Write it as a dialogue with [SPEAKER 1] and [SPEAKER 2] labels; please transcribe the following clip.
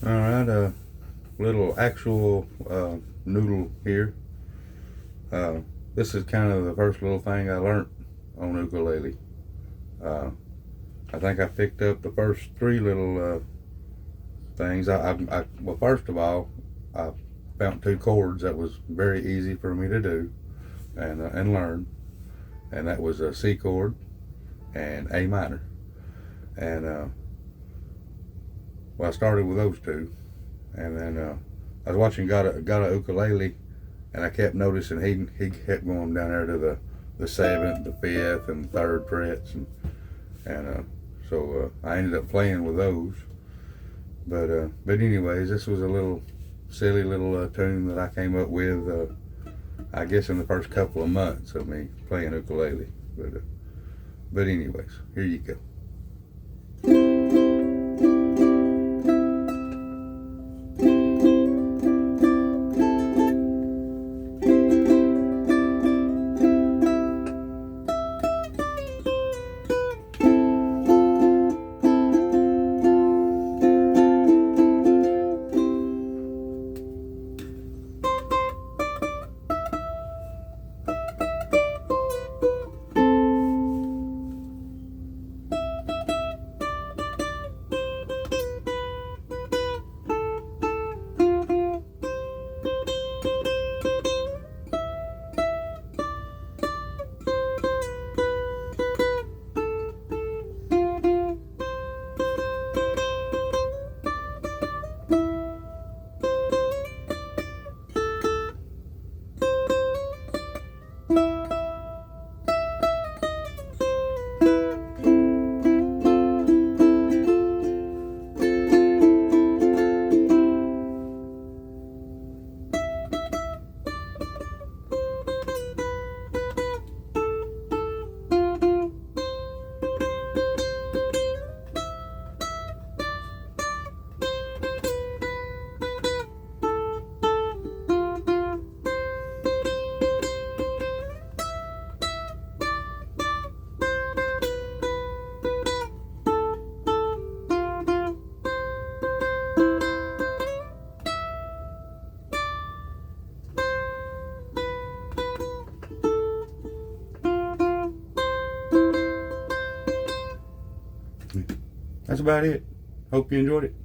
[SPEAKER 1] Alright, a little actual noodle here. This is kind of the first little thing I learned on ukulele. I think I picked up the first three little things. Well, first of all, I found two chords that was very easy for me to do and learn, and that was a C chord and A minor. And well, I started with those two, and then I was watching got a ukulele, and I kept noticing he kept going down there to the seventh, the fifth, and third frets, and so I ended up playing with those. But anyways, this was a little silly little tune that I came up with, I guess in the first couple of months of me playing ukulele. But anyways, here you go. That's about it. Hope you enjoyed it.